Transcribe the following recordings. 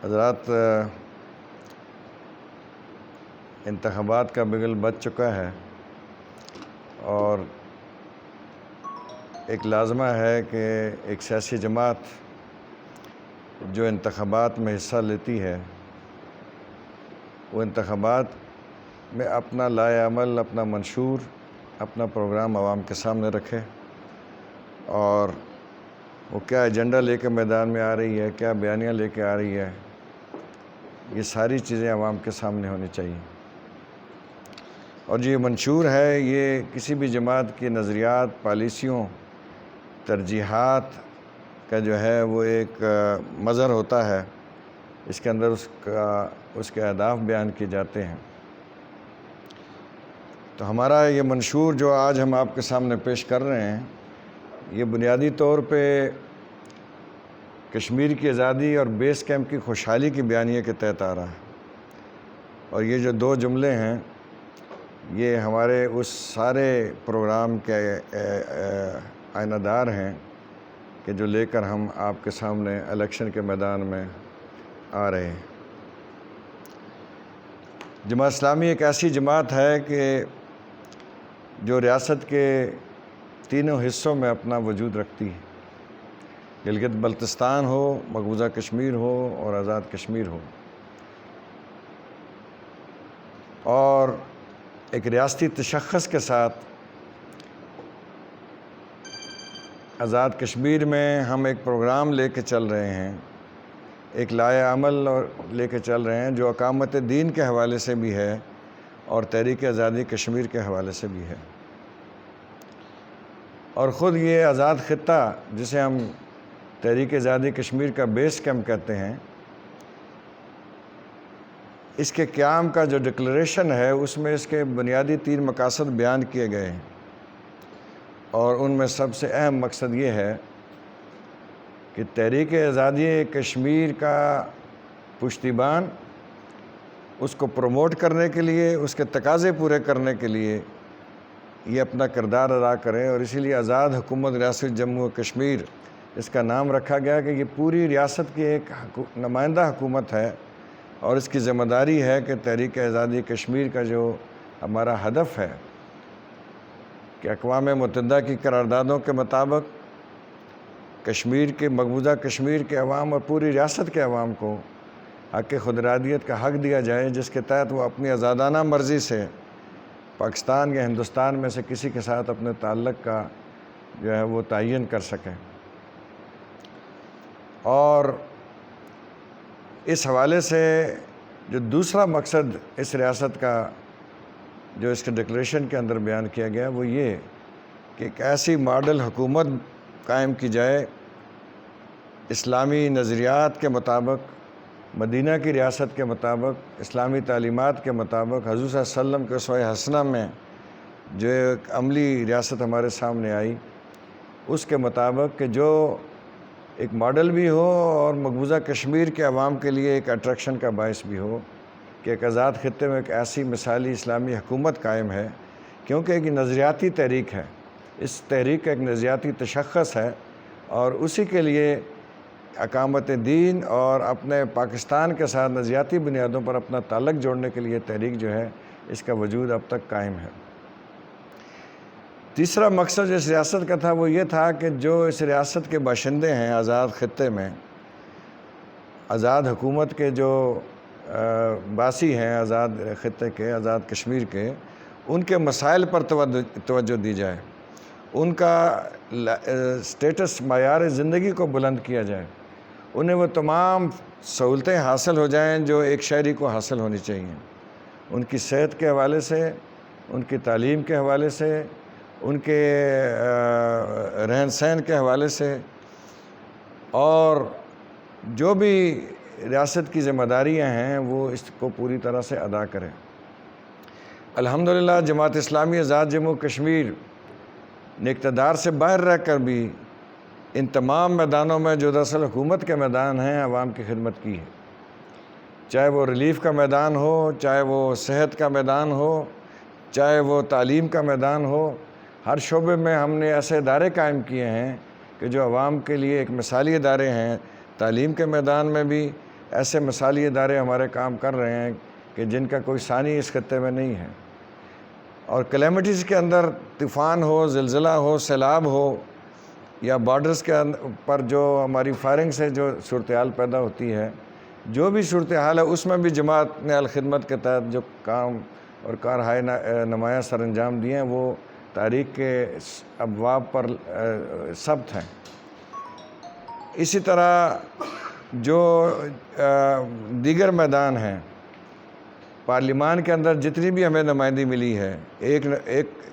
حضرات، انتخابات کا بگل بج چکا ہے اور ایک لازمہ ہے کہ ایک سیاسی جماعت جو انتخابات میں حصہ لیتی ہے وہ انتخابات میں اپنا لائحہ عمل، اپنا منشور، اپنا پروگرام عوام کے سامنے رکھے اور وہ کیا ایجنڈا لے کے میدان میں آ رہی ہے، کیا بیانیہ لے کے آ رہی ہے، یہ ساری چیزیں عوام کے سامنے ہونی چاہیے۔ اور جو یہ منشور ہے یہ کسی بھی جماعت کی نظریات، پالیسیوں، ترجیحات کا جو ہے وہ ایک مظہر ہوتا ہے۔ اس کے اندر اس کے اہداف بیان کیے جاتے ہیں۔ تو ہمارا یہ منشور جو آج ہم آپ کے سامنے پیش کر رہے ہیں یہ بنیادی طور پہ کشمیر کی آزادی اور بیس کیمپ کی خوشحالی کی بیانیے کے تحت آ رہا ہے، اور یہ جو 2 جملے ہیں یہ ہمارے اس سارے پروگرام کے آئینہ دار ہیں کہ جو لے کر ہم آپ کے سامنے الیکشن کے میدان میں آ رہے ہیں۔ جماعت اسلامی ایک ایسی جماعت ہے کہ جو ریاست کے تینوں حصوں میں اپنا وجود رکھتی ہے، گلگت بلتستان ہو، مقبوضہ کشمیر ہو اور آزاد کشمیر ہو، اور ایک ریاستی تشخص کے ساتھ آزاد کشمیر میں ہم ایک پروگرام لے کے چل رہے ہیں، ایک لائحہ عمل لے کے چل رہے ہیں جو اقامت دین کے حوالے سے بھی ہے اور تحریک آزادی کشمیر کے حوالے سے بھی ہے۔ اور خود یہ آزاد خطہ جسے ہم تحریک آزادی کشمیر کا بیس کیمپ کہتے ہیں، اس کے قیام کا جو ڈکلریشن ہے اس میں اس کے بنیادی 3 مقاصد بیان کیے گئے ہیں، اور ان میں سب سے اہم مقصد یہ ہے کہ تحریک آزادی کشمیر کا پشتیبان اس کو پروموٹ کرنے کے لیے، اس کے تقاضے پورے کرنے کے لیے یہ اپنا کردار ادا کرے، اور اسی لیے آزاد حکومت ریاست جموں و کشمیر اس کا نام رکھا گیا کہ یہ پوری ریاست کی ایک نمائندہ حکومت ہے، اور اس کی ذمہ داری ہے کہ تحریک آزادی کشمیر کا جو ہمارا ہدف ہے کہ اقوام متحدہ کی قراردادوں کے مطابق کشمیر کے مقبوضہ کشمیر کے عوام اور پوری ریاست کے عوام کو حق خود ارادیت کا حق دیا جائے، جس کے تحت وہ اپنی آزادانہ مرضی سے پاکستان یا ہندوستان میں سے کسی کے ساتھ اپنے تعلق کا جو ہے وہ تعین کر سکیں۔ اور اس حوالے سے جو دوسرا مقصد اس ریاست کا جو اس کے ڈکلیریشن کے اندر بیان کیا گیا وہ یہ کہ ایک ایسی ماڈل حکومت قائم کی جائے اسلامی نظریات کے مطابق، مدینہ کی ریاست کے مطابق، اسلامی تعلیمات کے مطابق، حضور صلی اللہ علیہ وسلم کے اسوہ حسنہ میں جو ایک عملی ریاست ہمارے سامنے آئی اس کے مطابق کہ جو ایک ماڈل بھی ہو اور مقبوضہ کشمیر کے عوام کے لیے ایک اٹریکشن کا باعث بھی ہو کہ ایک آزاد خطے میں ایک ایسی مثالی اسلامی حکومت قائم ہے، کیونکہ ایک نظریاتی تحریک ہے، اس تحریک کا ایک نظریاتی تشخص ہے، اور اسی کے لیے اقامت دین اور اپنے پاکستان کے ساتھ نظریاتی بنیادوں پر اپنا تعلق جوڑنے کے لیے تحریک جو ہے اس کا وجود اب تک قائم ہے۔ تیسرا مقصد جو اس ریاست کا تھا وہ یہ تھا کہ جو اس ریاست کے باشندے ہیں آزاد خطے میں، آزاد حکومت کے جو باسی ہیں آزاد خطے کے، آزاد کشمیر کے، ان کے مسائل پر توجہ دی جائے، ان کا سٹیٹس، معیار زندگی کو بلند کیا جائے، انہیں وہ تمام سہولتیں حاصل ہو جائیں جو ایک شہری کو حاصل ہونی چاہیے، ان کی صحت کے حوالے سے، ان کی تعلیم کے حوالے سے، ان کے رہن سہن کے حوالے سے، اور جو بھی ریاست کی ذمہ داریاں ہیں وہ اس کو پوری طرح سے ادا کریں۔ الحمدللہ جماعت اسلامی آزاد جموں کشمیر نے اقتدار سے باہر رہ کر بھی ان تمام میدانوں میں جو دراصل حکومت کے میدان ہیں عوام کی خدمت کی ہے، چاہے وہ ریلیف کا میدان ہو، چاہے وہ صحت کا میدان ہو، چاہے وہ تعلیم کا میدان ہو، ہر شعبے میں ہم نے ایسے ادارے قائم کیے ہیں کہ جو عوام کے لیے ایک مثالی ادارے ہیں۔ تعلیم کے میدان میں بھی ایسے مثالی ادارے ہمارے کام کر رہے ہیں کہ جن کا کوئی ثانی اس خطے میں نہیں ہے۔ اور کلیمٹیز کے اندر طوفان ہو، زلزلہ ہو، سیلاب ہو، یا بارڈرز کے پر جو ہماری فائرنگ سے جو صورتحال پیدا ہوتی ہے، جو بھی صورتحال ہے اس میں بھی جماعت نے الخدمت کے تحت جو کام اور کارہائے نمایاں سر انجام دیے ہیں وہ تاریخ کے ابواب پر ثبت ہیں۔ اسی طرح جو دیگر میدان ہیں، پارلیمان کے اندر جتنی بھی ہمیں نمائندگی ملی ہے،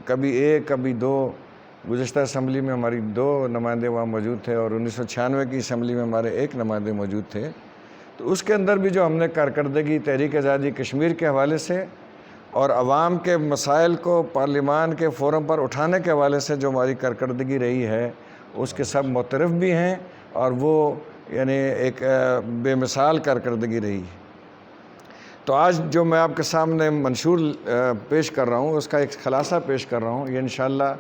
کبھی دو، گزشتہ اسمبلی میں ہماری 2 نمائندے وہاں موجود تھے اور 1996 کی اسمبلی میں ہمارے 1 نمائندے موجود تھے، تو اس کے اندر بھی جو ہم نے کارکردگی تحریک آزادی کشمیر کے حوالے سے اور عوام کے مسائل کو پارلیمان کے فورم پر اٹھانے کے حوالے سے جو ہماری کارکردگی رہی ہے، اس کے سب معترف بھی ہیں، اور وہ یعنی ایک بے مثال کارکردگی رہی ہے۔ تو آج جو میں آپ کے سامنے منشور پیش کر رہا ہوں، اس کا ایک خلاصہ پیش کر رہا ہوں، یہ انشاءاللہ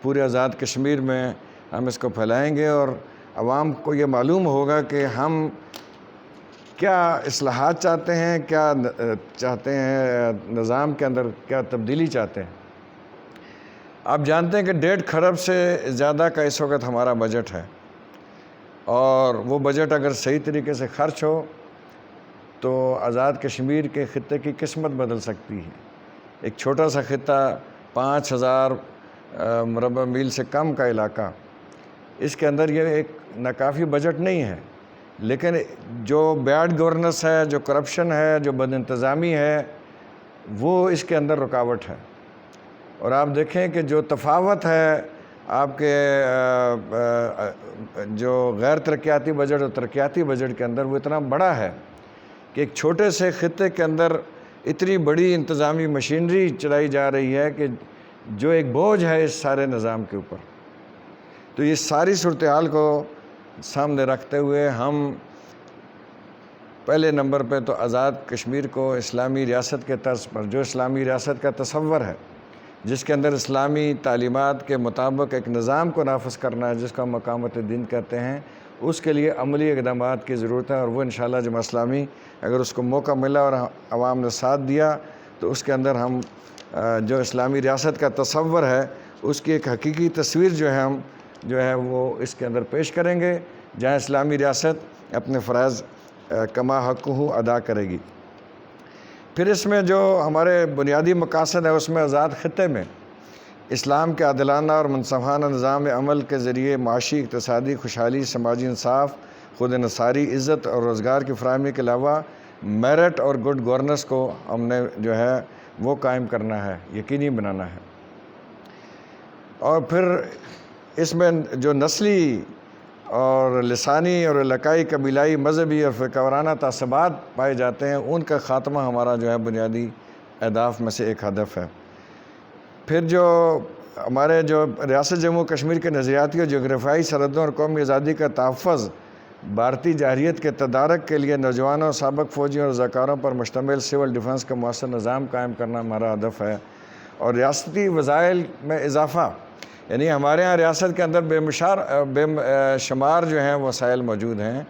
پورے آزاد کشمیر میں ہم اس کو پھیلائیں گے اور عوام کو یہ معلوم ہوگا کہ ہم کیا اصلاحات چاہتے ہیں، کیا چاہتے ہیں، نظام کے اندر کیا تبدیلی چاہتے ہیں۔ آپ جانتے ہیں کہ 1.5 کھرب سے زیادہ کا اس وقت ہمارا بجٹ ہے، اور وہ بجٹ اگر صحیح طریقے سے خرچ ہو تو آزاد کشمیر کے خطے کی قسمت بدل سکتی ہے۔ ایک چھوٹا سا خطہ، 5000 مربع میل سے کم کا علاقہ، اس کے اندر یہ ایک ناکافی بجٹ نہیں ہے، لیکن جو بیڈ گورننس ہے، جو کرپشن ہے، جو بد انتظامی ہے، وہ اس کے اندر رکاوٹ ہے۔ اور آپ دیکھیں کہ جو تفاوت ہے آپ کے جو غیر ترقیاتی بجٹ اور ترقیاتی بجٹ کے اندر، وہ اتنا بڑا ہے کہ ایک چھوٹے سے خطے کے اندر اتنی بڑی انتظامی مشینری چلائی جا رہی ہے کہ جو ایک بوجھ ہے اس سارے نظام کے اوپر۔ تو یہ ساری صورتحال کو سامنے رکھتے ہوئے ہم پہلے نمبر پہ تو آزاد کشمیر کو اسلامی ریاست کے طرز پر، جو اسلامی ریاست کا تصور ہے، جس کے اندر اسلامی تعلیمات کے مطابق ایک نظام کو نافذ کرنا ہے، جس کو ہم مقامات دین کہتے ہیں، اس کے لیے عملی اقدامات کی ضرورت ہے، اور وہ انشاءاللہ جماعت اسلامی اگر اس کو موقع ملا اور عوام نے ساتھ دیا تو اس کے اندر ہم جو اسلامی ریاست کا تصور ہے اس کی ایک حقیقی تصویر ہم وہ اس کے اندر پیش کریں گے، جہاں اسلامی ریاست اپنے فرائض کما حقہ ادا کرے گی۔ پھر اس میں جو ہمارے بنیادی مقاصد ہے، اس میں آزاد خطے میں اسلام کے عادلانہ اور منصفانہ نظام عمل کے ذریعے معاشی، اقتصادی خوشحالی، سماجی انصاف، خود انحصاری، عزت اور روزگار کی فراہمی کے علاوہ میرٹ اور گڈ گورننس کو ہم نے وہ قائم کرنا ہے، یقینی بنانا ہے۔ اور پھر اس میں جو نسلی اور لسانی اور علاقائی، قبیلائی، مذہبی اور فرقہ وارانہ تعصبات پائے جاتے ہیں، ان کا خاتمہ ہمارا بنیادی اہداف میں سے ایک ہدف ہے۔ پھر جو ہمارے ریاست جموں کشمیر کے نظریاتی اور جغرافیائی سرحدوں اور قومی آزادی کا تحفظ، بھارتی جارحیت کے تدارک کے لیے نوجوانوں، سابق فوجیوں اور رضاکاروں پر مشتمل سول ڈیفنس کا مؤثر نظام قائم کرنا ہمارا ہدف ہے۔ اور ریاستی وسائل میں اضافہ، یعنی ہمارے ہاں ریاست کے اندر بے شمار وسائل موجود ہیں،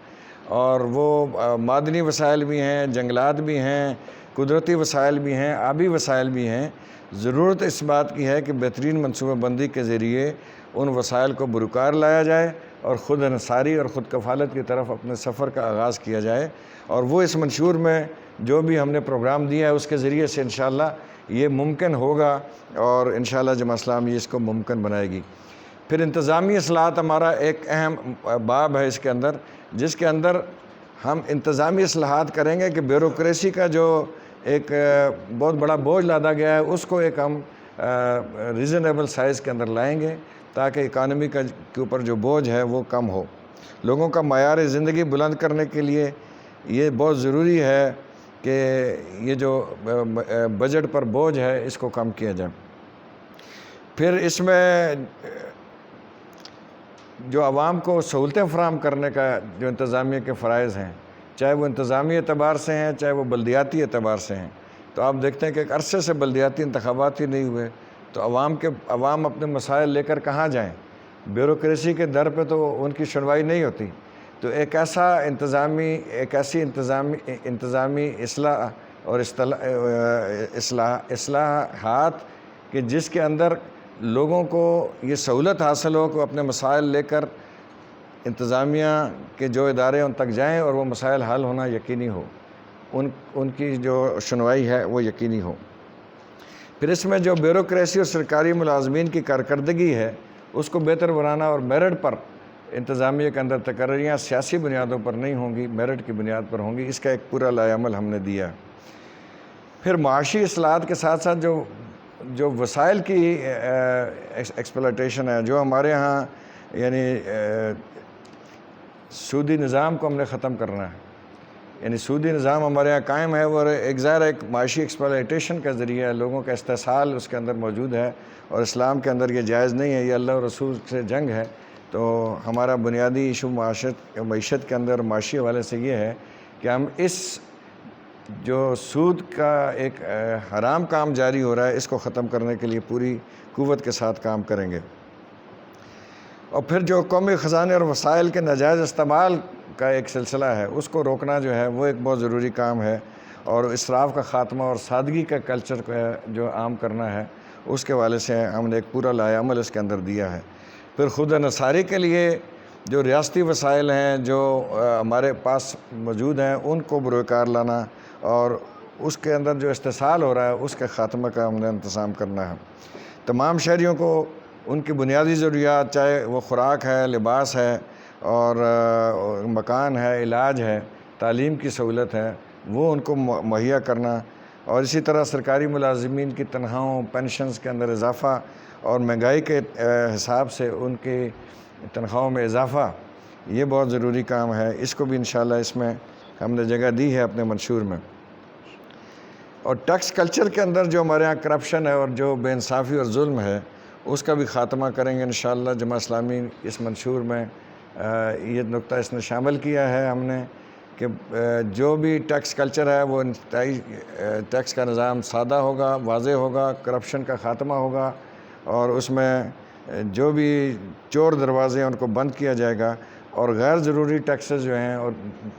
اور وہ معدنی وسائل بھی ہیں، جنگلات بھی ہیں، قدرتی وسائل بھی ہیں، آبی وسائل بھی ہیں۔ ضرورت اس بات کی ہے کہ بہترین منصوبہ بندی کے ذریعے ان وسائل کو بروکار لایا جائے اور خود انحصاری اور خود کفالت کی طرف اپنے سفر کا آغاز کیا جائے، اور وہ اس منشور میں جو بھی ہم نے پروگرام دیا ہے اس کے ذریعے سے انشاءاللہ یہ ممکن ہوگا، اور انشاءاللہ جماعت اسلامی اس کو ممکن بنائے گی۔ پھر انتظامی اصلاحات ہمارا ایک اہم باب ہے اس کے اندر، جس کے اندر ہم انتظامی اصلاحات کریں گے کہ بیوروکریسی کا جو ایک بہت بڑا بوجھ لادا گیا ہے اس کو ایک ہم ریزنیبل سائز کے اندر لائیں گے، تاکہ اکانومی کے اوپر جو بوجھ ہے وہ کم ہو۔ لوگوں کا معیار زندگی بلند کرنے کے لیے یہ بہت ضروری ہے کہ یہ جو بجٹ پر بوجھ ہے اس کو کم کیا جائے۔ پھر اس میں جو عوام کو سہولتیں فراہم کرنے کا جو انتظامیہ کے فرائض ہیں، چاہے وہ انتظامی اعتبار سے ہیں، چاہے وہ بلدیاتی اعتبار سے ہیں، تو آپ دیکھتے ہیں کہ ایک عرصے سے بلدیاتی انتخابات ہی نہیں ہوئے، تو عوام اپنے مسائل لے کر کہاں جائیں؟ بیوروکریسی کے در پہ تو ان کی سنوائی نہیں ہوتی۔ تو ایک ایسی انتظامی اصلاح اور اصلاحات کہ جس کے اندر لوگوں کو یہ سہولت حاصل ہو کہ اپنے مسائل لے کر انتظامیہ کے جو ادارے ان تک جائیں اور وہ مسائل حل ہونا یقینی ہو، ان کی جو سنوائی ہے وہ یقینی ہو۔ پھر اس میں جو بیوروکریسی اور سرکاری ملازمین کی کارکردگی ہے اس کو بہتر بنانا، اور میرٹ پر انتظامیہ کے اندر تقرریاں سیاسی بنیادوں پر نہیں ہوں گی، میرٹ کی بنیاد پر ہوں گی، اس کا ایک پورا لائحہ عمل ہم نے دیا۔ پھر معاشی اصلاحات کے ساتھ ساتھ جو وسائل کی ایکسپلائٹیشن ہے، جو ہمارے ہاں یعنی سودی نظام کو ہم نے ختم کرنا ہے، یعنی سودی نظام ہمارے یہاں قائم ہے، وہ ایک معاشی ایکسپلائٹیشن کا ذریعہ ہے، لوگوں کا استحصال اس کے اندر موجود ہے، اور اسلام کے اندر یہ جائز نہیں ہے، یہ اللہ اور رسول سے جنگ ہے۔ تو ہمارا بنیادی ایشو معیشت کے اندر معاشی حوالے سے یہ ہے کہ ہم اس جو سود کا ایک حرام کام جاری ہو رہا ہے اس کو ختم کرنے کے لیے پوری قوت کے ساتھ کام کریں گے۔ اور پھر جو قومی خزانے اور وسائل کے ناجائز استعمال کا ایک سلسلہ ہے اس کو روکنا جو ہے وہ ایک بہت ضروری کام ہے، اور اسراف کا خاتمہ اور سادگی کا کلچر جو عام کرنا ہے اس کے حوالے سے ہم نے ایک پورا لائحہ عمل اس کے اندر دیا ہے۔ پھر خود انحصاری کے لیے جو ریاستی وسائل ہیں جو ہمارے پاس موجود ہیں ان کو بروئے لانا، اور اس کے اندر جو استحصال ہو رہا ہے اس کے خاتمہ کا ہم نے انتظام کرنا ہے۔ تمام شہریوں کو ان کی بنیادی ضروریات، چاہے وہ خوراک ہے، لباس ہے، اور مکان ہے، علاج ہے، تعلیم کی سہولت ہے، وہ ان کو مہیا کرنا، اور اسی طرح سرکاری ملازمین کی تنخواہوں، پینشنز کے اندر اضافہ، اور مہنگائی کے حساب سے ان کی تنخواہوں میں اضافہ، یہ بہت ضروری کام ہے۔ اس کو بھی انشاءاللہ اس میں ہم نے جگہ دی ہے اپنے منشور میں۔ اور ٹیکس کلچر کے اندر جو ہمارے ہاں کرپشن ہے اور جو بے انصافی اور ظلم ہے اس کا بھی خاتمہ کریں گے انشاءاللہ۔ جماعت اسلامی اس منشور میں یہ نقطہ اس نے شامل کیا ہے ہم نے کہ جو بھی ٹیکس کلچر ہے وہ انتہائی ٹیکس کا نظام سادہ ہوگا، واضح ہوگا، کرپشن کا خاتمہ ہوگا، اور اس میں جو بھی چور دروازے ہیں ان کو بند کیا جائے گا، اور غیر ضروری ٹیکسز جو ہیں اور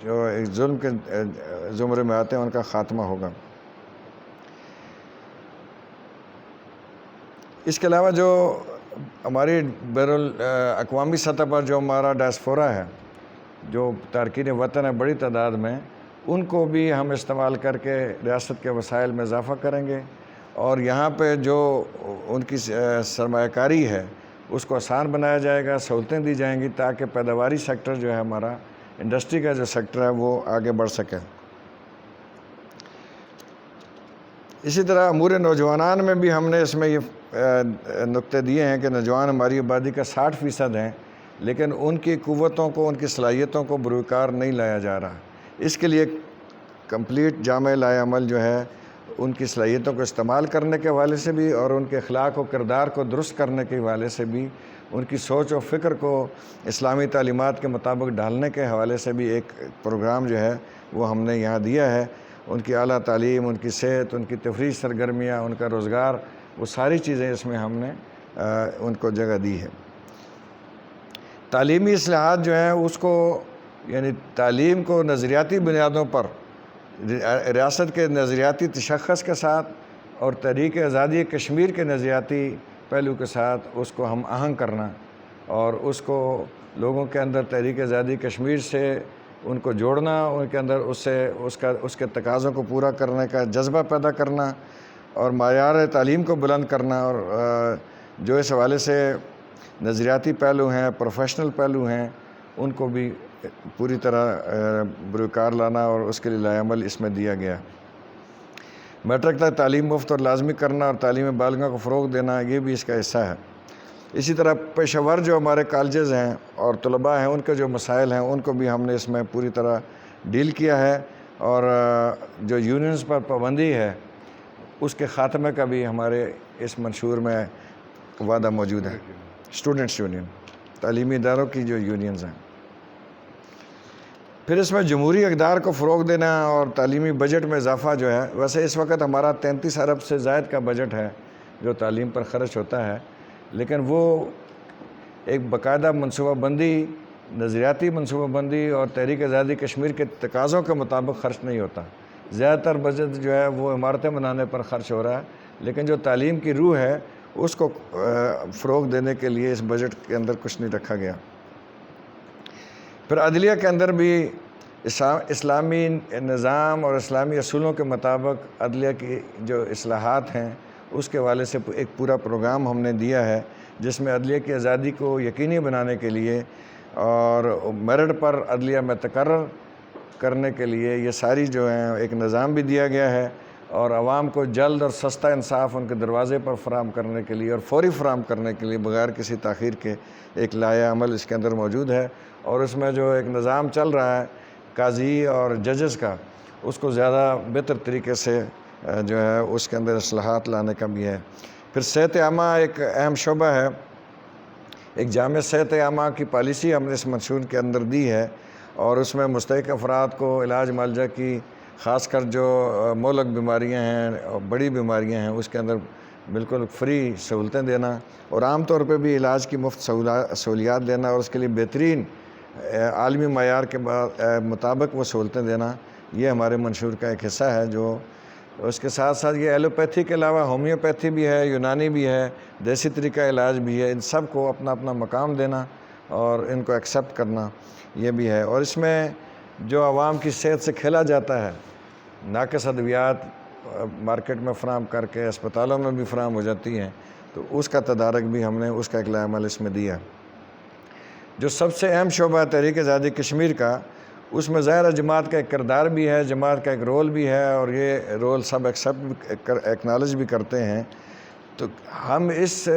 جو ظلم کے زمرے میں آتے ہیں ان کا خاتمہ ہوگا۔ اس کے علاوہ جو ہماری بین الاقوامی سطح پر جو ہمارا ڈائسپورا ہے، جو تارکین وطن ہے بڑی تعداد میں، ان کو بھی ہم استعمال کر کے ریاست کے وسائل میں اضافہ کریں گے، اور یہاں پہ جو ان کی سرمایہ کاری ہے اس کو آسان بنایا جائے گا، سہولتیں دی جائیں گی تاکہ پیداواری سیکٹر جو ہے ہمارا، انڈسٹری کا جو سیکٹر ہے وہ آگے بڑھ سکے۔ اسی طرح امور نوجوانان میں بھی ہم نے اس میں یہ نقطے دیے ہیں کہ نوجوان ہماری آبادی کا 60% ہیں، لیکن ان کی قوتوں کو، ان کی صلاحیتوں کو بروئے کار نہیں لایا جا رہا۔ اس کے لیے کمپلیٹ جامع لائحہ عمل جو ہے ان کی صلاحیتوں کو استعمال کرنے کے حوالے سے بھی، اور ان کے اخلاق و کردار کو درست کرنے کے حوالے سے بھی، ان کی سوچ و فکر کو اسلامی تعلیمات کے مطابق ڈھالنے کے حوالے سے بھی ایک پروگرام جو ہے وہ ہم نے یہاں دیا ہے۔ ان کی اعلیٰ تعلیم، ان کی صحت، ان کی تفریحی سرگرمیاں، ان کا روزگار، وہ ساری چیزیں اس میں ہم نے ان کو جگہ دی ہے۔ تعلیمی اصلاحات جو ہیں اس کو، یعنی تعلیم کو نظریاتی بنیادوں پر ریاست کے نظریاتی تشخص کے ساتھ اور تحریک آزادی کشمیر کے نظریاتی پہلو کے ساتھ اس کو ہم آہنگ کرنا، اور اس کو لوگوں کے اندر تحریک آزادی کشمیر سے ان کو جوڑنا، ان کے اندر اس کے تقاضوں کو پورا کرنے کا جذبہ پیدا کرنا، اور معیار تعلیم کو بلند کرنا، اور جو اس حوالے سے نظریاتی پہلو ہیں، پروفیشنل پہلو ہیں، ان کو بھی پوری طرح بروئے کار لانا، اور اس کے لیے لائحہ عمل اس میں دیا گیا۔ میٹرک تک تعلیم مفت اور لازمی کرنا اور تعلیم بالغوں کو فروغ دینا، یہ بھی اس کا حصہ ہے۔ اسی طرح پیشہ ور جو ہمارے کالجز ہیں اور طلباء ہیں ان کے جو مسائل ہیں ان کو بھی ہم نے اس میں پوری طرح ڈیل کیا ہے، اور جو یونینز پر پابندی ہے اس کے خاتمے کا بھی ہمارے اس منشور میں وعدہ موجود ہے۔ اسٹوڈنٹس یونین، تعلیمی اداروں کی جو یونینز ہیں۔ پھر اس میں جمہوری اقدار کو فروغ دینا اور تعلیمی بجٹ میں اضافہ جو ہے، ویسے اس وقت ہمارا 33 ارب سے زائد کا بجٹ ہے جو تعلیم پر خرچ ہوتا ہے، لیکن وہ ایک باقاعدہ منصوبہ بندی نظریاتی منصوبہ بندی اور تحریک آزادی کشمیر کے تقاضوں کے مطابق خرچ نہیں ہوتا۔ زیادہ تر بجٹ جو ہے وہ عمارتیں بنانے پر خرچ ہو رہا ہے، لیکن جو تعلیم کی روح ہے اس کو فروغ دینے کے لیے اس بجٹ کے اندر کچھ نہیں رکھا گیا۔ پھر عدلیہ کے اندر بھی اسلامی نظام اور اسلامی اصولوں کے مطابق عدلیہ کی جو اصلاحات ہیں اس کے حوالے سے ایک پورا پروگرام ہم نے دیا ہے، جس میں عدلیہ کی آزادی کو یقینی بنانے کے لیے اور میرٹ پر عدلیہ میں تقرر کرنے کے لیے یہ ساری جو ہیں ایک نظام بھی دیا گیا ہے، اور عوام کو جلد اور سستا انصاف ان کے دروازے پر فراہم کرنے کے لیے اور فوری فراہم کرنے کے لیے بغیر کسی تاخیر کے ایک لائحہ عمل اس کے اندر موجود ہے۔ اور اس میں جو ایک نظام چل رہا ہے قاضی اور ججز کا، اس کو زیادہ بہتر طریقے سے جو ہے اس کے اندر اصلاحات لانے کا بھی ہے۔ پھر صحت عامہ ایک اہم شعبہ ہے، ایک جامع صحت عامہ کی پالیسی ہم نے اس منشور کے اندر دی ہے، اور اس میں مستحق افراد کو علاج معالجہ کی، خاص کر جو مہلک بیماریاں ہیں اور بڑی بیماریاں ہیں اس کے اندر بالکل فری سہولتیں دینا، اور عام طور پہ بھی علاج کی مفت سہولیات دینا، اور اس کے لیے بہترین عالمی معیار کے مطابق وہ سہولتیں دینا، یہ ہمارے منشور کا ایک حصہ ہے۔ جو اس کے ساتھ ساتھ یہ ایلوپیتھی کے علاوہ ہومیوپیتھی بھی ہے، یونانی بھی ہے، دیسی طریقہ علاج بھی ہے، ان سب کو اپنا اپنا مقام دینا اور ان کو ایکسیپٹ کرنا یہ بھی ہے۔ اور اس میں جو عوام کی صحت سے کھیلا جاتا ہے، ناقص ادویات مارکیٹ میں فراہم کر کے اسپتالوں میں بھی فراہم ہو جاتی ہیں، تو اس کا تدارک بھی ہم نے اس کا ایک لائحہ عمل اس میں دیا۔ جو سب سے اہم شعبہ ہے تحریک آزادی کشمیر کا، اس میں ظاہر جماعت کا ایک کردار بھی ہے، جماعت کا ایک رول بھی ہے، اور یہ رول سب ایکنالج بھی کرتے ہیں۔ تو ہم اس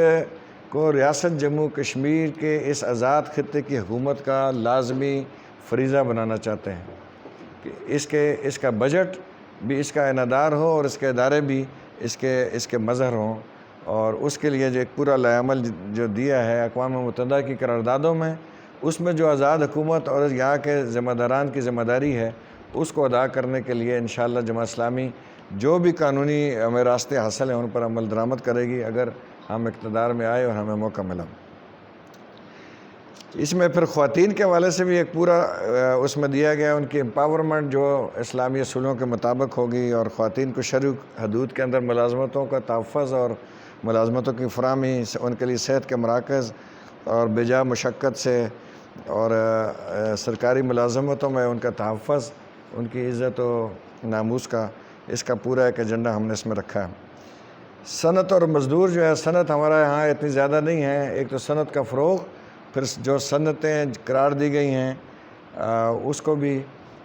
کو ریاست جموں کشمیر کے اس آزاد خطے کی حکومت کا لازمی فریضہ بنانا چاہتے ہیں کہ اس کا بجٹ بھی اس کا انحدار ہو، اور اس کے ادارے بھی اس کے مظہر ہوں، اور اس کے لیے جو ایک پورا لائحہ عمل جو دیا ہے اقوام متحدہ کی قراردادوں میں، اس میں جو آزاد حکومت اور یہاں کے ذمہ داران کی ذمہ داری ہے اس کو ادا کرنے کے لیے انشاءاللہ جماعت اسلامی جو بھی قانونی ہمیں راستے حاصل ہیں ان پر عمل درآمد کرے گی اگر ہم اقتدار میں آئے اور ہمیں موقع ملا۔ اس میں پھر خواتین کے حوالے سے بھی ایک پورا اس میں دیا گیا، ان کی امپاورمنٹ جو اسلامی اصولوں کے مطابق ہوگی، اور خواتین کو شرعی حدود کے اندر ملازمتوں کا تحفظ اور ملازمتوں کی فراہمی، ان کے لیے صحت کے مراکز اور بجا مشقت سے اور سرکاری ملازمتوں میں ان کا تحفظ، ان کی عزت و ناموس کا، اس کا پورا ایک ایجنڈا ہم نے اس میں رکھا ہے۔ صنعت اور مزدور جو ہے، صنعت ہمارا یہاں اتنی زیادہ نہیں ہے، ایک تو صنعت کا فروغ، پھر جو صنعتیں قرار دی گئی ہیں اس کو بھی،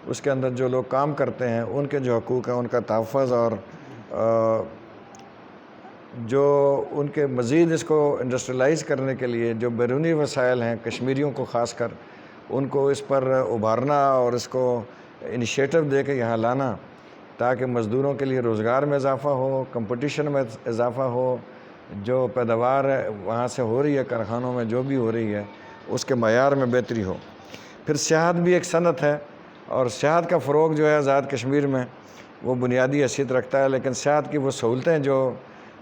اس کے اندر جو لوگ کام کرتے ہیں ان کے جو حقوق ہیں ان کا تحفظ، اور جو ان کے مزید اس کو انڈسٹریلائز کرنے کے لیے جو بیرونی وسائل ہیں کشمیریوں کو خاص کر، ان کو اس پر ابھارنا اور اس کو انیشیٹو دے کے یہاں لانا تاکہ مزدوروں کے لیے روزگار میں اضافہ ہو، کمپٹیشن میں اضافہ ہو، جو پیداوار وہاں سے ہو رہی ہے کارخانوں میں جو بھی ہو رہی ہے اس کے معیار میں بہتری ہو۔ پھر سیاحت بھی ایک صنعت ہے، اور سیاحت کا فروغ جو ہے آزاد کشمیر میں وہ بنیادی حیثیت رکھتا ہے، لیکن سیاحت کی وہ سہولتیں جو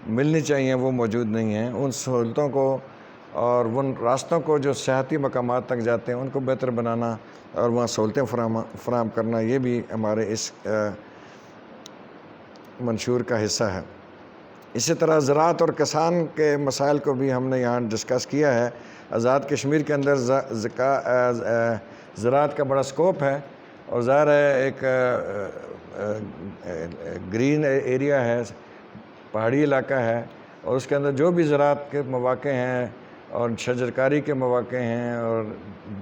ملنی چاہیے وہ موجود نہیں ہیں۔ ان سہولتوں کو اور ان راستوں کو جو سیاحتی مقامات تک جاتے ہیں ان کو بہتر بنانا اور وہاں سہولتیں فراہم کرنا، یہ بھی ہمارے اس منشور کا حصہ ہے۔ اسی طرح زراعت اور کسان کے مسائل کو بھی ہم نے یہاں ڈسکس کیا ہے۔ آزاد کشمیر کے اندر زراعت کا بڑا سکوپ ہے، اور ظاہر ہے ایک گرین ایریا ہے، پہاڑی علاقہ ہے، اور اس کے اندر جو بھی زراعت کے مواقع ہیں اور شجرکاری کے مواقع ہیں اور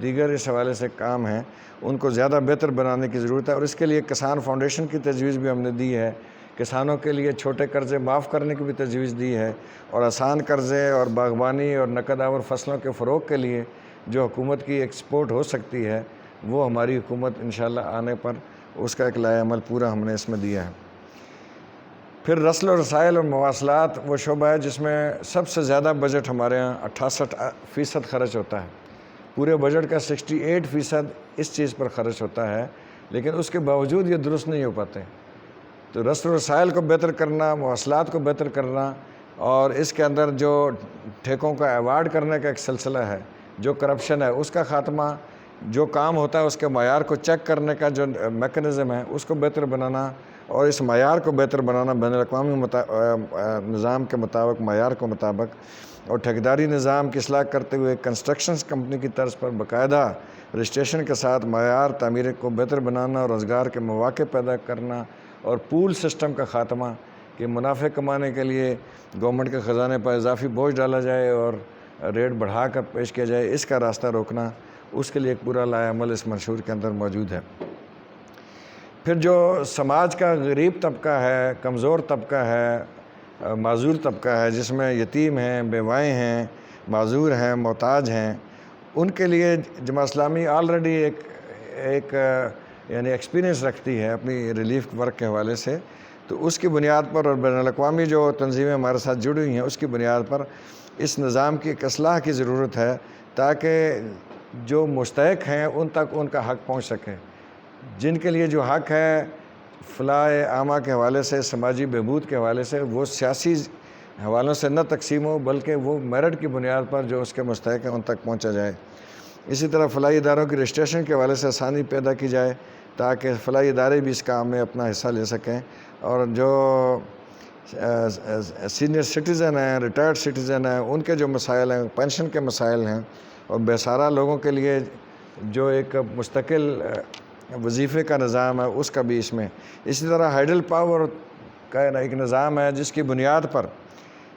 دیگر اس حوالے سے کام ہیں ان کو زیادہ بہتر بنانے کی ضرورت ہے، اور اس کے لیے کسان فاؤنڈیشن کی تجویز بھی ہم نے دی ہے۔ کسانوں کے لیے چھوٹے قرضے معاف کرنے کی بھی تجویز دی ہے، اور آسان قرضے اور باغبانی اور نقد آور فصلوں کے فروغ کے لیے جو حکومت کی ایکسپورٹ ہو سکتی ہے وہ ہماری حکومت انشاءاللہ آنے پر اس کا ایک لائحہ عمل پورا ہم نے اس میں دیا ہے۔ پھر رسل و رسائل اور مواصلات وہ شعبہ ہے جس میں سب سے زیادہ بجٹ ہمارے یہاں 68% خرچ ہوتا ہے۔ پورے بجٹ کا 68% اس چیز پر خرچ ہوتا ہے، لیکن اس کے باوجود یہ درست نہیں ہو پاتے۔ تو رسل و رسائل کو بہتر کرنا، مواصلات کو بہتر کرنا، اور اس کے اندر جو ٹھیکوں کا ایوارڈ کرنے کا ایک سلسلہ ہے، جو کرپشن ہے اس کا خاتمہ، جو کام ہوتا ہے اس کے معیار کو چیک کرنے کا جو میکنزم ہے اس کو بہتر بنانا، اور اس معیار کو بہتر بنانا بین الاقوامی نظام کے مطابق، معیار کو مطابق، اور ٹھیکیداری نظام کی اصلاح کرتے ہوئے کنسٹرکشنز کمپنی کی طرز پر باقاعدہ رجسٹریشن کے ساتھ معیار تعمیر کو بہتر بنانا اور روزگار کے مواقع پیدا کرنا، اور پول سسٹم کا خاتمہ کہ منافع کمانے کے لیے گورنمنٹ کے خزانے پر اضافی بوجھ ڈالا جائے اور ریٹ بڑھا کر پیش کیا جائے، اس کا راستہ روکنا، اس کے لیے ایک پورا لائحہ عمل اس منشور کے اندر موجود ہے۔ پھر جو سماج کا غریب طبقہ ہے، کمزور طبقہ ہے، معذور طبقہ ہے، جس میں یتیم ہیں، بیوائیں ہیں، معذور ہیں، محتاج ہیں، ان کے لیے جماعت اسلامی آلریڈی ایک یعنی ایکسپیرینس رکھتی ہے اپنی ریلیف ورک کے حوالے سے، تو اس کی بنیاد پر اور بین الاقوامی جو تنظیمیں ہمارے ساتھ جڑی ہوئی ہیں اس کی بنیاد پر اس نظام کی ایک اصلاح کی ضرورت ہے، تاکہ جو مستحق ہیں ان تک ان کا حق پہنچ سکے، جن کے لیے جو حق ہے فلاح عامہ کے حوالے سے، سماجی بہبود کے حوالے سے، وہ سیاسی حوالوں سے نہ تقسیم ہو بلکہ وہ میرٹ کی بنیاد پر جو اس کے مستحق ہیں ان تک پہنچا جائے۔ اسی طرح فلاحی اداروں کی رجسٹریشن کے حوالے سے آسانی پیدا کی جائے تاکہ فلاحی ادارے بھی اس کام میں اپنا حصہ لے سکیں، اور جو سینئر سٹیزن ہیں، ریٹائرڈ سٹیزن ہیں، ان کے جو مسائل ہیں، پینشن کے مسائل ہیں، اور بے سہارا لوگوں کے لیے جو ایک مستقل وظیفے کا نظام ہے اس کا بھی اس میں۔ اسی طرح ہائیڈل پاور کا ایک نظام ہے جس کی بنیاد پر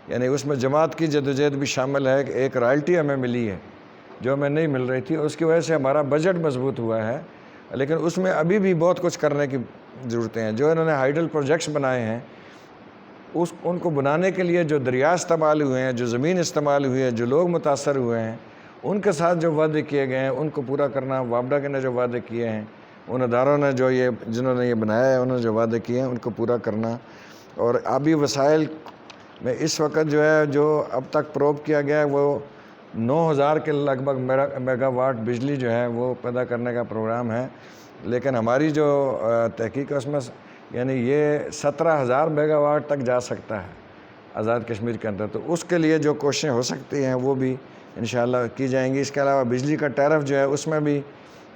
یعنی اس میں جماعت کی جدوجہد بھی شامل ہے کہ ایک رائلٹی ہمیں ملی ہے جو ہمیں نہیں مل رہی تھی، اور اس کی وجہ سے ہمارا بجٹ مضبوط ہوا ہے، لیکن اس میں ابھی بھی بہت کچھ کرنے کی ضرورتیں ہیں۔ جو انہوں نے ہائیڈل پروجیکٹس بنائے ہیں ان کو بنانے کے لیے جو دریا استعمال ہوئے ہیں، جو زمین استعمال ہوئی ہے، جو لوگ متاثر ہوئے ہیں، ان کے ساتھ جو وعدے کیے گئے ہیں ان کو پورا کرنا، وابڈا کے نے جو وعدے کیے ہیں، ان اداروں نے جنہوں نے یہ بنایا ہے انہوں نے جو وعدے کیے ہیں ان کو پورا کرنا، اور آبی وسائل میں اس وقت جو اب تک پروب کیا گیا ہے وہ 9000 کے لگ بھگ میگا واٹ بجلی جو ہے وہ پیدا کرنے کا پروگرام ہے، لیکن ہماری جو تحقیق ہے اس میں یعنی یہ 17000 میگا واٹ تک جا سکتا ہے آزاد کشمیر کے اندر، تو اس کے لیے جو کوششیں ہو سکتی ہیں وہ بھی انشاءاللہ کی جائیں گی۔ اس کے علاوہ بجلی کا ٹیرف جو ہے اس میں بھی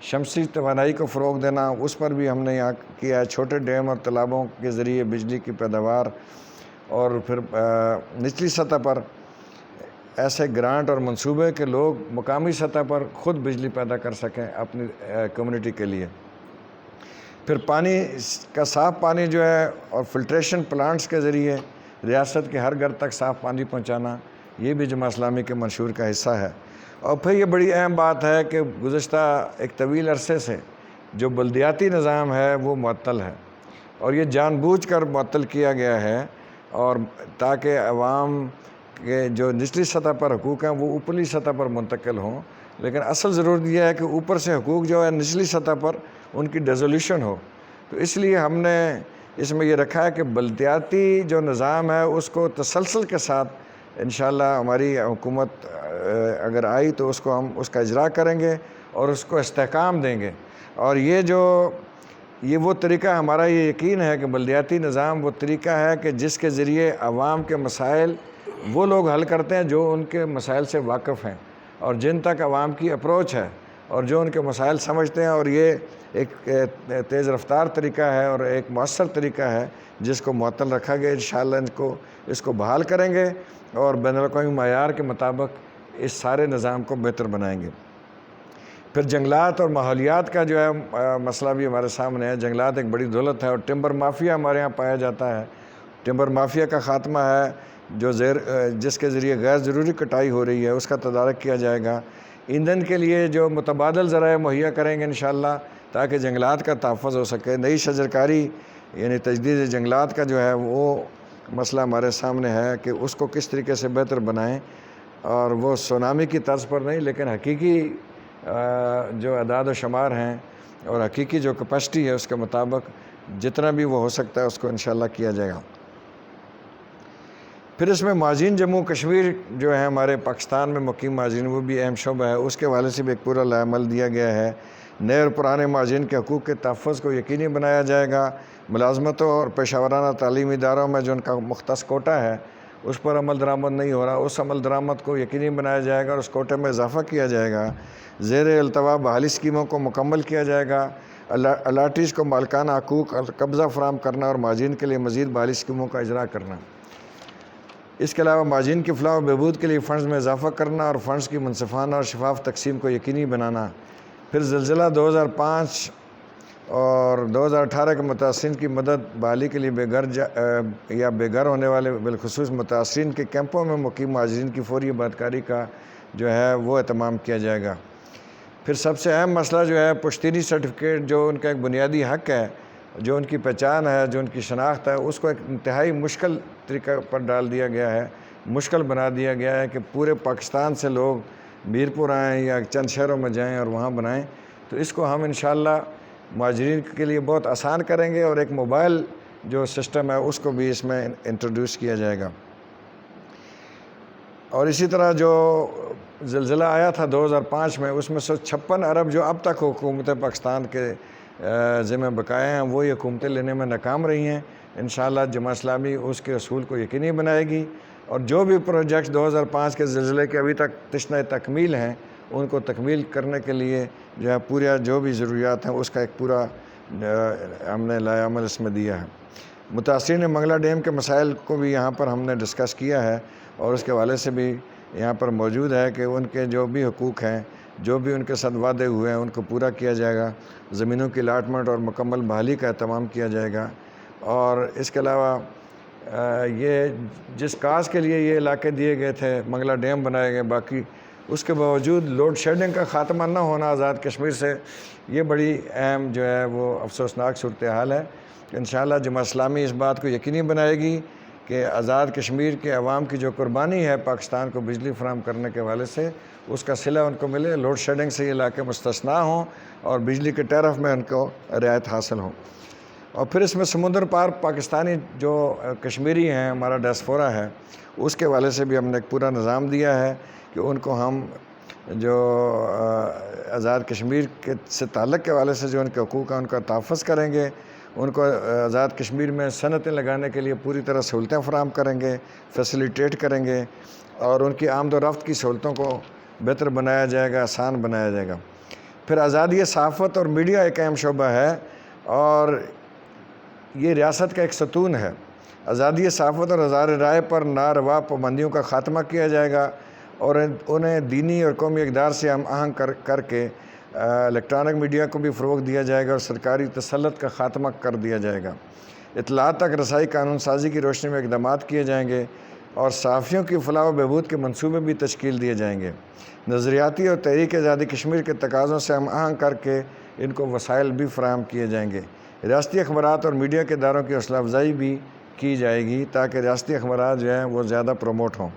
شمسی توانائی کو فروغ دینا، اس پر بھی ہم نے یہاں کیا ہے، چھوٹے ڈیم اور تالابوں کے ذریعے بجلی کی پیداوار، اور پھر نچلی سطح پر ایسے گرانٹ اور منصوبے کہ لوگ مقامی سطح پر خود بجلی پیدا کر سکیں اپنی کمیونٹی کے لیے۔ پھر پانی کا صاف پانی جو ہے اور فلٹریشن پلانٹس کے ذریعے ریاست کے ہر گھر تک صاف پانی پہنچانا، یہ بھی جماعت اسلامی کے منشور کا حصہ ہے۔ اور پھر یہ بڑی اہم بات ہے کہ گزشتہ ایک طویل عرصے سے جو بلدیاتی نظام ہے وہ معطل ہے، اور یہ جان بوجھ کر معطل کیا گیا ہے، اور تاکہ عوام کے جو نچلی سطح پر حقوق ہیں وہ اوپرلی سطح پر منتقل ہوں، لیکن اصل ضرورت یہ ہے کہ اوپر سے حقوق جو ہے نچلی سطح پر ان کی ڈیزولیوشن ہو۔ تو اس لیے ہم نے اس میں یہ رکھا ہے کہ بلدیاتی جو نظام ہے اس کو تسلسل کے ساتھ انشاءاللہ ہماری حکومت اگر آئی تو ہم اس کا اجرا کریں گے اور اس کو استحکام دیں گے، اور یہ وہ طریقہ ہمارا یہ یقین ہے کہ بلدیاتی نظام وہ طریقہ ہے کہ جس کے ذریعے عوام کے مسائل وہ لوگ حل کرتے ہیں جو ان کے مسائل سے واقف ہیں اور جن تک عوام کی اپروچ ہے اور جو ان کے مسائل سمجھتے ہیں، اور یہ ایک تیز رفتار طریقہ ہے اور ایک مؤثر طریقہ ہے جس کو معطل رکھا گیا۔ انشاءاللہ اس کو بحال کریں گے اور بین الاقوامی معیار کے مطابق اس سارے نظام کو بہتر بنائیں گے۔ پھر جنگلات اور ماحولیات کا جو ہے مسئلہ بھی ہمارے سامنے ہے۔ جنگلات ایک بڑی دولت ہے اور ٹمبر مافیا ہمارے ہاں پایا جاتا ہے۔ ٹمبر مافیا کا خاتمہ ہے جس کے ذریعے غیر ضروری کٹائی ہو رہی ہے، اس کا تدارک کیا جائے گا۔ ایندھن کے لیے جو متبادل ذرائع مہیا کریں گے انشاءاللہ تاکہ جنگلات کا تحفظ ہو سکے۔ نئی شجرکاری یعنی تجدید جنگلات کا جو ہے وہ مسئلہ ہمارے سامنے ہے کہ اس کو کس طریقے سے بہتر بنائیں، اور وہ سونامی کی طرز پر نہیں لیکن حقیقی جو اعداد و شمار ہیں اور حقیقی جو کیپیسٹی ہے اس کے مطابق جتنا بھی وہ ہو سکتا ہے اس کو انشاءاللہ کیا جائے گا۔ پھر اس میں مہاجرین جموں کشمیر جو ہے ہمارے پاکستان میں مقیم مہاجرین، وہ بھی اہم شعبہ ہے، اس کے حوالے سے بھی ایک پورا لائحہ عمل دیا گیا ہے۔ نئے اور پرانے مہاجرین کے حقوق کے تحفظ کو یقینی بنایا جائے گا۔ ملازمتوں اور پیشہ ورانہ تعلیمی اداروں میں جو ان کا مختص کوٹا ہے اس پر عمل درآمد نہیں ہو رہا، اس عمل درآمد کو یقینی بنایا جائے گا اور اس کوٹے میں اضافہ کیا جائے گا۔ زیر التوا بحالی اسکیموں کو مکمل کیا جائے گا۔ الاٹیز کو مالکانہ حقوق قبضہ فراہم کرنا اور مہاجرین کے لیے مزید بحالی اسکیموں کا اجرا کرنا۔ اس کے علاوہ مہاجرین کی فلاح و بہبود کے لیے فنڈز میں اضافہ کرنا اور فنڈز کی منصفانہ اور شفاف تقسیم کو یقینی بنانا۔ پھر زلزلہ 2005 اور 2018 کے متاثرین کی مدد، بحالی کے لیے بے گھر ہونے والے بالخصوص متاثرین کے کیمپوں میں مقیم مہاجرین کی فوری عبادکاری کا جو ہے وہ اہتمام کیا جائے گا۔ پھر سب سے اہم مسئلہ جو ہے پشتینی سرٹیفکیٹ، جو ان کا ایک بنیادی حق ہے، جو ان کی پہچان ہے، جو ان کی شناخت ہے، اس کو ایک انتہائی مشکل طریقہ پر ڈال دیا گیا ہے، مشکل بنا دیا گیا ہے کہ پورے پاکستان سے لوگ میرپور آئیں یا چند شہروں میں جائیں اور وہاں بنائیں۔ تو اس کو ہم انشاءاللہ مہاجرین کے لیے بہت آسان کریں گے اور ایک موبائل جو سسٹم ہے اس کو بھی اس میں انٹروڈیوس کیا جائے گا۔ اور اسی طرح جو زلزلہ آیا تھا 2005 میں، اس میں 156 ارب جو اب تک حکومت پاکستان کے ذمہ بقائے ہیں، وہ یہ حکومتیں لینے میں ناکام رہی ہیں۔ انشاءاللہ جماعت اسلامی اس کے اصول کو یقینی بنائے گی اور جو بھی پروجیکٹس 2005 کے زلزلے کے ابھی تک تشنہ تکمیل ہیں، ان کو تکمیل کرنے کے لیے جو ہے پورا جو بھی ضروریات ہیں اس کا ایک پورا ہم نے لائحہ عمل اس میں دیا ہے۔ متاثرین منگلہ ڈیم کے مسائل کو بھی یہاں پر ہم نے ڈسکس کیا ہے اور اس کے حوالے سے بھی یہاں پر موجود ہے کہ ان کے جو بھی حقوق ہیں، جو بھی ان کے ساتھ وعدے ہوئے ہیں، ان کو پورا کیا جائے گا۔ زمینوں کی الاٹمنٹ اور مکمل بحالی کا اہتمام کیا جائے گا۔ اور اس کے علاوہ یہ جس کاز کے لیے یہ علاقے دیے گئے تھے، منگلہ ڈیم بنائے گئے، باقی اس کے باوجود لوڈ شیڈنگ کا خاتمہ نہ ہونا آزاد کشمیر سے، یہ بڑی اہم جو ہے وہ افسوسناک صورتحال ہے۔ انشاءاللہ جماعت اسلامی اس بات کو یقینی بنائے گی کہ آزاد کشمیر کے عوام کی جو قربانی ہے پاکستان کو بجلی فراہم کرنے کے حوالے سے، اس کا صلہ ان کو ملے، لوڈ شیڈنگ سے یہ علاقے مستثنیٰ ہوں اور بجلی کے ٹیرف میں ان کو رعایت حاصل ہوں۔ اور پھر اس میں سمندر پار پاکستانی جو کشمیری ہیں، ہمارا ڈیاسپورا ہے، اس کے حوالے سے بھی ہم نے ایک پورا نظام دیا ہے کہ ان کو ہم جو آزاد کشمیر کے سے تعلق کے حوالے سے جو ان کے حقوق ہیں ان کا تحفظ کریں گے، ان کو آزاد کشمیر میں صنعتیں لگانے کے لیے پوری طرح سہولتیں فراہم کریں گے، فیسیلیٹیٹ کریں گے اور ان کی آمد و رفت کی سہولتوں کو بہتر بنایا جائے گا، آسان بنایا جائے گا۔ پھر آزادی صحافت اور میڈیا ایک اہم شعبہ ہے اور یہ ریاست کا ایک ستون ہے۔ آزادی صحافت اور اظہار رائے پر ناروا پابندیوں کا خاتمہ کیا جائے گا اور انہیں دینی اور قومی اقدار سے ہم آہنگ کر کے الیکٹرانک میڈیا کو بھی فروغ دیا جائے گا اور سرکاری تسلط کا خاتمہ کر دیا جائے گا۔ اطلاعات تک رسائی قانون سازی کی روشنی میں اقدامات کیے جائیں گے اور صحافیوں کی فلاح و بہبود کے منصوبے بھی تشکیل دیے جائیں گے۔ نظریاتی اور تحریک آزادی کشمیر کے تقاضوں سے ہم آہنگ کر کے ان کو وسائل بھی فراہم کیے جائیں گے۔ ریاستی اخبارات اور میڈیا کے اداروں کی حوصلہ افزائی بھی کی جائے گی تاکہ ریاستی اخبارات جو ہیں وہ زیادہ پروموٹ ہوں۔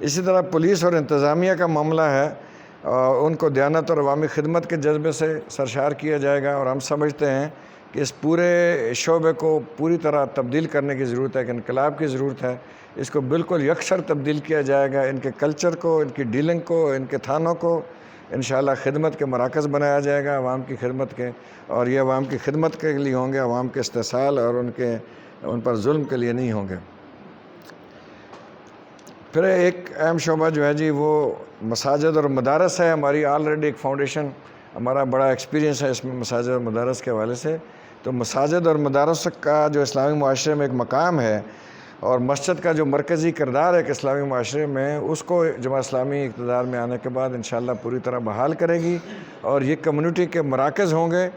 اسی طرح پولیس اور انتظامیہ کا معاملہ ہے، ان کو دیانت اور عوامی خدمت کے جذبے سے سرشار کیا جائے گا اور ہم سمجھتے ہیں کہ اس پورے شعبے کو پوری طرح تبدیل کرنے کی ضرورت ہے، ایک انقلاب کی ضرورت ہے۔ اس کو بالکل یکسر تبدیل کیا جائے گا، ان کے کلچر کو، ان کی ڈیلنگ کو، ان کے تھانوں کو انشاءاللہ خدمت کے مراکز بنایا جائے گا، عوام کی خدمت کے، اور یہ عوام کی خدمت کے لیے ہوں گے، عوام کے استحصال اور ان پر ظلم کے لیے نہیں ہوں گے۔ پھر ایک اہم شعبہ جو ہے جی وہ مساجد اور مدارس ہے۔ ہماری آلریڈی ایک فاؤنڈیشن، ہمارا بڑا ایکسپیرینس ہے اس میں مساجد اور مدارس کے حوالے سے۔ تو مساجد اور مدارس کا جو اسلامی معاشرے میں ایک مقام ہے اور مسجد کا جو مرکزی کردار ہے کہ اسلامی معاشرے میں، اس کو جماعت اسلامی اقتدار میں آنے کے بعد انشاءاللہ پوری طرح بحال کرے گی اور یہ کمیونٹی کے مراکز ہوں گے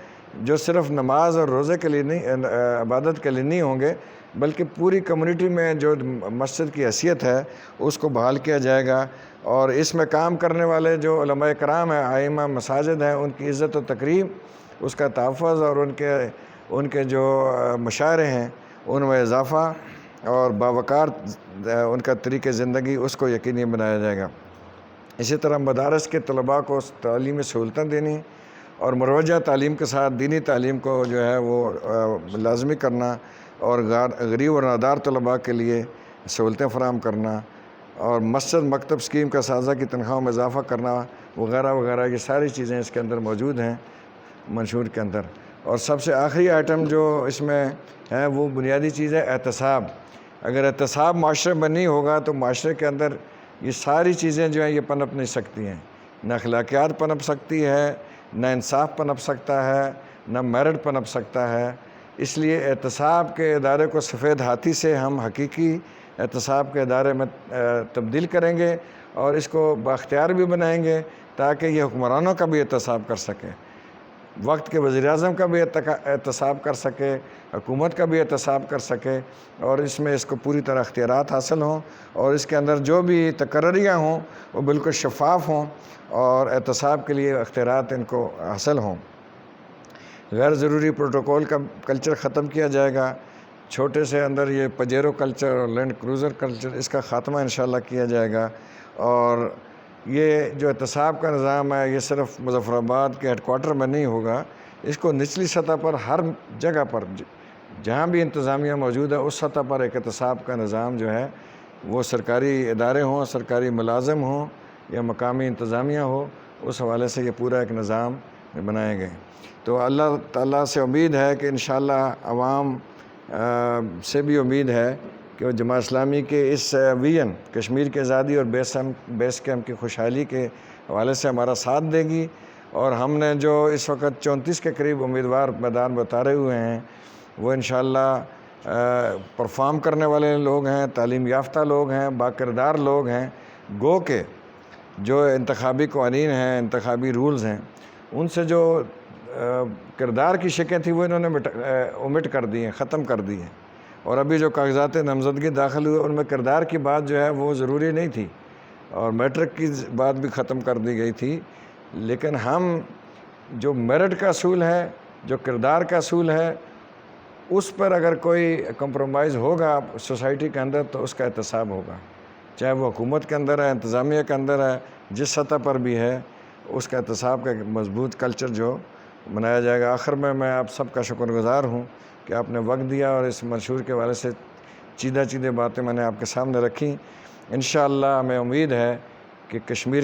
جو صرف نماز اور روزے کے لیے نہیں، عبادت کے لیے نہیں ہوں گے، بلکہ پوری کمیونٹی میں جو مسجد کی حیثیت ہے اس کو بحال کیا جائے گا اور اس میں کام کرنے والے جو علماء کرام ہیں، ائمہ مساجد ہیں، ان کی عزت و تکریم، اس کا تحفظ اور ان کے جو مشاعرے ہیں ان میں اضافہ اور باوقار ان کا طریقہ زندگی، اس کو یقینی بنایا جائے گا۔ اسی طرح مدارس کے طلباء کو تعلیمی سہولتیں دینی اور مروجہ تعلیم کے ساتھ دینی تعلیم کو جو ہے وہ لازمی کرنا اور غریب اور نادار طلباء کے لیے سہولتیں فراہم کرنا اور مسجد مکتب اسکیم کا اساتذہ کی تنخواہوں میں اضافہ کرنا وغیرہ وغیرہ، یہ ساری چیزیں اس کے اندر موجود ہیں منشور کے اندر۔ اور سب سے آخری آئٹم جو اس میں ہے وہ بنیادی چیز ہے احتساب۔ اگر احتساب معاشرے میں نہیں ہوگا تو معاشرے کے اندر یہ ساری چیزیں جو ہیں یہ پنپ نہیں سکتی ہیں، نہ اخلاقیات پنپ سکتی ہے، نہ انصاف پنپ سکتا ہے، نہ میرٹ پنپ سکتا ہے۔ اس لیے احتساب کے ادارے کو سفید ہاتھی سے ہم حقیقی احتساب کے ادارے میں تبدیل کریں گے اور اس کو بااختیار بھی بنائیں گے تاکہ یہ حکمرانوں کا بھی احتساب کر سکے، وقت کے وزیر اعظم کا بھی احتساب کر سکے، حکومت کا بھی احتساب کر سکے، اور اس میں اس کو پوری طرح اختیارات حاصل ہوں اور اس کے اندر جو بھی تقرریاں ہوں وہ بالکل شفاف ہوں اور احتساب کے لیے اختیارات ان کو حاصل ہوں۔ غیر ضروری پروٹوکول کا کلچر ختم کیا جائے گا، چھوٹے سے اندر یہ پجیرو کلچر اور لینڈ کروزر کلچر، اس کا خاتمہ انشاءاللہ کیا جائے گا۔ اور یہ جو احتساب کا نظام ہے یہ صرف مظفر آباد کے ہیڈ کوارٹر میں نہیں ہوگا، اس کو نچلی سطح پر ہر جگہ پر جہاں بھی انتظامیہ موجود ہے اس سطح پر ایک احتساب کا نظام جو ہے وہ سرکاری ادارے ہوں، سرکاری ملازم ہوں یا مقامی انتظامیہ ہو، اس حوالے سے یہ پورا ایک نظام بنائے گئے۔ تو اللہ تعالیٰ سے امید ہے کہ انشاءاللہ عوام سے بھی امید ہے کہ وہ جماعت اسلامی کے اس ویژن کشمیر کی آزادی اور بیس کیمپ کی خوشحالی کے حوالے سے ہمارا ساتھ دے گی، اور ہم نے جو اس وقت 34 کے قریب امیدوار میدان میں اتارے ہوئے ہیں وہ انشاءاللہ پرفارم کرنے والے لوگ ہیں، تعلیم یافتہ لوگ ہیں، باکردار لوگ ہیں، گو کہ جو انتخابی قوانین ہیں، انتخابی رولز ہیں، ان سے جو کردار کی شکیں تھیں وہ انہوں نے اومٹ کر دی ہیں، ختم کر دی ہیں، اور ابھی جو کاغذات نامزدگی داخل ہوئے ان میں کردار کی بات جو ہے وہ ضروری نہیں تھی اور میٹرک کی بات بھی ختم کر دی گئی تھی، لیکن ہم جو میرٹ کا اصول ہے، جو کردار کا اصول ہے، اس پر اگر کوئی کمپرومائز ہوگا سوسائٹی کے اندر تو اس کا احتساب ہوگا، چاہے وہ حکومت کے اندر ہے، انتظامیہ کے اندر ہے، جس سطح پر بھی ہے، اس کا احتساب کا ایک مضبوط کلچر جو بنایا جائے گا۔ آخر میں آپ سب کا شکر گزار ہوں کہ آپ نے وقت دیا اور اس منشور کے حوالے سے چیدہ باتیں میں نے آپ کے سامنے رکھیں۔ انشاءاللہ ہمیں امید ہے کہ کشمیر